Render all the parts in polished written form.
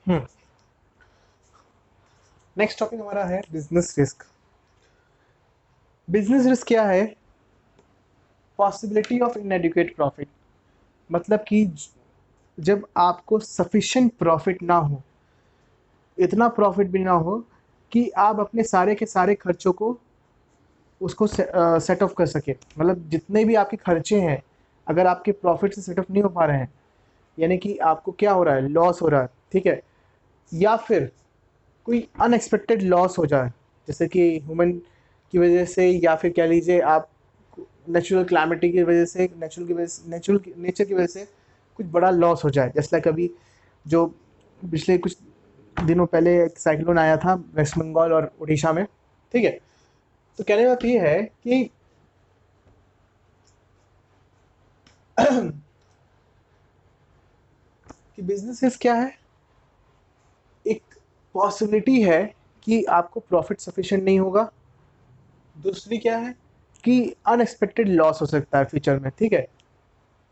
हम्म। Next topic हमारा है business risk. Business risk क्या है? Possibility of इनएडिक्वेट profit. मतलब कि जब आपको सफिशिएंट प्रॉफिट ना हो, इतना प्रॉफिट भी ना हो कि आप अपने सारे के सारे खर्चों को उसको सेट ऑफ कर सके। मतलब जितने भी आपके खर्चे हैं, अगर आपके प्रॉफिट से सेट ऑफ नहीं हो पा रहे हैं, यानी कि आपको क्या हो रहा है, लॉस हो रहा है, ठीक है, या फिर कोई अनएक्सपेक्टेड लॉस हो जाए, जैसे कि ह्यूमन की वजह से, या फिर कह लीजिए आप नेचुरल क्लामिटी की वजह से, नेचुरल की वजह से, नेचुरल नेचर की वजह से कुछ बड़ा लॉस हो जाए। जैसे कभी जो पिछले कुछ दिनों पहले एक साइक्लोन आया था वेस्ट बंगाल और उड़ीसा में, ठीक है। तो कहने का बात ये है कि कि बिजनेसेस क्या है, एक पॉसिबिलिटी है कि आपको प्रॉफिट सफिशिएंट नहीं होगा। दूसरी क्या है कि अनएक्सपेक्टेड लॉस हो सकता है फ्यूचर में, ठीक है।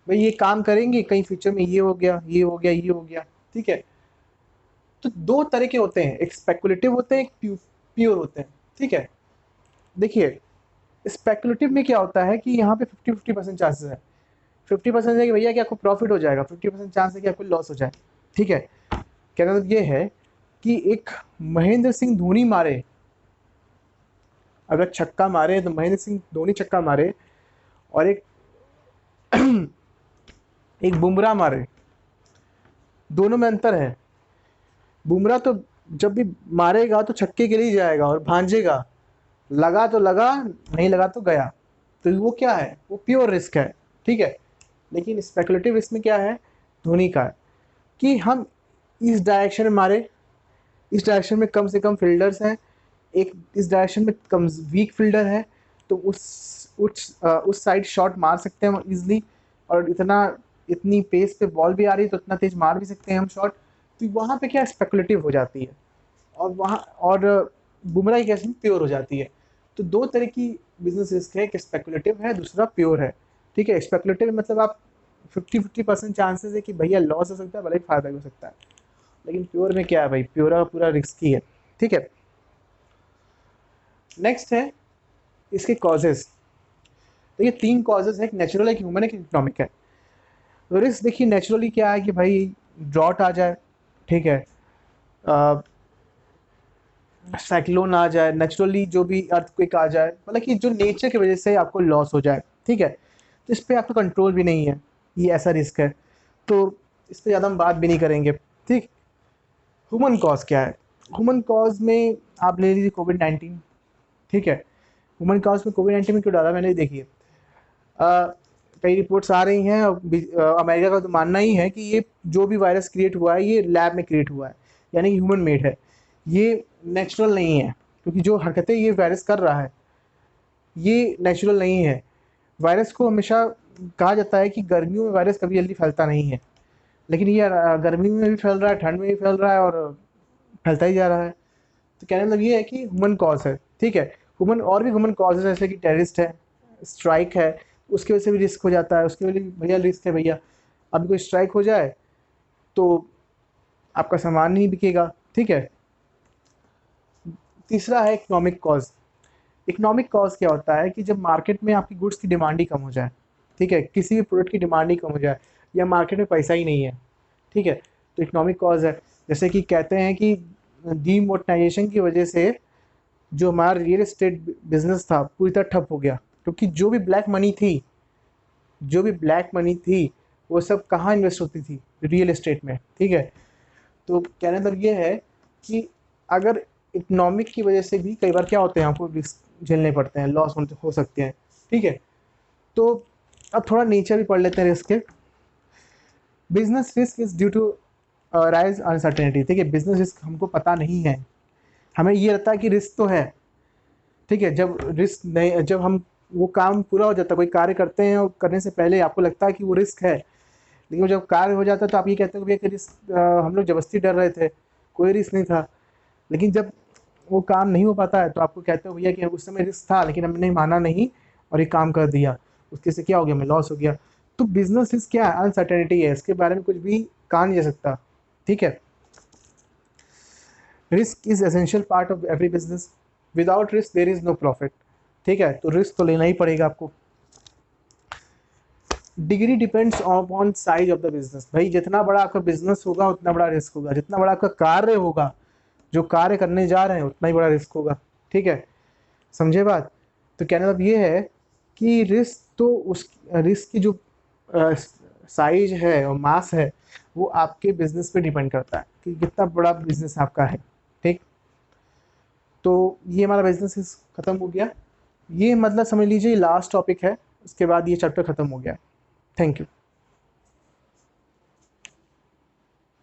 भाई ये काम करेंगे, कहीं फ्यूचर में ये हो गया, ये हो गया, ये हो गया, ठीक है। तो दो तरह के होते हैं, एक स्पेकुलेटिव होते हैं, एक प्योर होते हैं, ठीक है। देखिए, स्पेकुलेटिव में क्या होता है कि यहाँ पे 50-50% चांसेस है। 50% है कि भैया कि आपको प्रॉफिट हो जाएगा, 50% चांस है कि आपको लॉस हो जाए, ठीक है। कहना मतलब ये है कि एक महेंद्र सिंह धोनी मारे, अगर छक्का मारे तो महेंद्र सिंह धोनी छक्का मारे, और एक बुमराह मारे, दोनों में अंतर है। बुमराह तो जब भी मारेगा तो छक्के के लिए ही जाएगा और भांजेगा, लगा तो लगा, नहीं लगा तो गया। तो वो क्या है, वो प्योर रिस्क है, ठीक है। लेकिन स्पेकुलेटिव रिस्क में क्या है, धोनी का है कि हम इस डायरेक्शन में मारे, इस डायरेक्शन में कम से कम फील्डर्स हैं, एक इस डायरेक्शन में कम वीक फील्डर है, तो उस साइड शॉट मार सकते हैं हम इजिली, और इतनी पेस पे बॉल भी आ रही है तो इतना तेज मार भी सकते हैं हम शॉट। तो वहाँ पे क्या स्पेकुलेटिव हो जाती है, और वहाँ और बुमराह की केस में प्योर हो जाती है। तो दो तरह की बिजनेस रिस्क है, एक स्पेकुलेटिव है, दूसरा प्योर है, ठीक है। स्पेकुलेटिव मतलब आप 50-50% चांसेस है कि भैया लॉस हो सकता है, भले ही फायदा भी हो सकता है। लेकिन प्योर में क्या है भाई, प्योर का पूरा रिस्क ही है, ठीक है। नेक्स्ट है इसके कॉजेज। देखिए, तीन कॉजेज है, एक नेचुरल है, एक ह्यूमन है, एक इकोनॉमिक है। तो रिस्क देखिए नेचुरली क्या है कि भाई ड्रॉट आ जाए, ठीक है, साइक्लोन आ जाए, नेचुरली जो भी अर्थक्वेक आ जाए, मतलब कि जो नेचर की वजह से आपको लॉस हो जाए, ठीक है। तो इस पर आपका कंट्रोल भी नहीं है, ये ऐसा रिस्क है। तो इस पर ज़्यादा हम बात भी नहीं करेंगे, ठीक। ह्यूमन कॉज क्या है? ह्यूमन कॉज में आप ले लीजिए कोविड-19, ठीक है। ह्यूमन कॉज में कोविड-19 में क्यों डाला मैंने, देखिए कई रिपोर्ट्स आ रही हैं, अमेरिका का तो मानना ही है कि ये जो भी वायरस क्रिएट हुआ है ये लैब में क्रिएट हुआ है, यानी कि ह्यूमन मेड है, ये नेचुरल नहीं है। क्योंकि जो हरकतें ये वायरस कर रहा है ये नेचुरल नहीं है। वायरस को हमेशा कहा जाता है कि गर्मियों में वायरस कभी जल्दी फैलता नहीं है, लेकिन ये गर्मी में भी फैल रहा है, ठंड में भी फैल रहा है, और फैलता ही जा रहा है। तो कहने मतलब ये है कि ह्यूमन कॉज है, ठीक है। ह्यूमन और भी ह्यूमन कॉजेज जैसे कि टेररिस्ट है, स्ट्राइक है, उसकी वजह से भी रिस्क हो जाता है, उसकी वजह से भैया रिस्क है भैया। अभी कोई स्ट्राइक हो जाए तो आपका सामान नहीं बिकेगा, ठीक है। तीसरा है इकोनॉमिक कॉज। इकोनॉमिक कॉज क्या होता है कि जब मार्केट में आपकी गुड्स की डिमांड ही कम हो जाए, ठीक है, किसी भी प्रोडक्ट की डिमांड ही कम हो जाए, या मार्केट में पैसा ही नहीं है, ठीक है, तो इकोनॉमिक कॉज है। जैसे कि कहते हैं कि डीमोनेटाइजेशन की वजह से जो हमारा रियल एस्टेट बिजनेस था पूरी तरह ठप हो गया, क्योंकि जो भी ब्लैक मनी थी वो सब कहाँ इन्वेस्ट होती थी, रियल एस्टेट में, ठीक है। तो कहने का मतलब ये है कि अगर इकोनॉमिक की वजह से भी कई बार क्या होते हैं, आपको रिस्क झेलने पड़ते हैं, लॉस हो सकते हैं, ठीक है। तो अब थोड़ा नेचर भी पढ़ लेते हैं रिस्क के। Business risk is due to rise uncertainty, ठीक है। बिजनेस रिस्क हमको पता नहीं है, हमें ये रहता है कि रिस्क तो है, ठीक है। जब रिस्क नहीं, जब हम वो काम पूरा हो जाता है, कोई कार्य करते हैं और करने से पहले आपको लगता है कि वो रिस्क है, लेकिन जब कार्य हो जाता है तो आप ये कहते हो कि भैया रिस्क, हम लोग जबरदस्ती डर रहे थे, कोई रिस्क नहीं था। लेकिन जब वो काम नहीं हो पाता है तो आपको कहते हो भैया कि उस समय रिस्क था लेकिन हमने माना नहीं और ये काम कर दिया, उसके से क्या हो गया, हमें लॉस हो गया। तो बिजनेस रिस्क क्या है, अनसर्टेनिटी है, इसके बारे में कुछ भी कहा नहीं जा सकता, ठीक है। Risk is essential part of every business, without risk there is no profit. ठीक है, तो रिस्क तो लेना ही पड़ेगा आपको। Degree depends on size of the business. भाई जितना बड़ा आपका बिजनेस होगा उतना बड़ा रिस्क होगा, जितना बड़ा आपका कार्य होगा, जो कार्य करने जा रहे हैं उतना ही बड़ा रिस्क होगा। ठीक है, समझे बात। तो कहने मतलब ये है कि रिस्क तो उस रिस्क की जो साइज है और मास है वो आपके बिजनेस पे डिपेंड करता है कि कितना बड़ा बिजनेस आपका है। ठीक, तो ये हमारा बिजनेस खत्म हो गया। ये मतलब समझ लीजिए लास्ट टॉपिक है, उसके बाद ये चैप्टर खत्म हो गया। Thank you.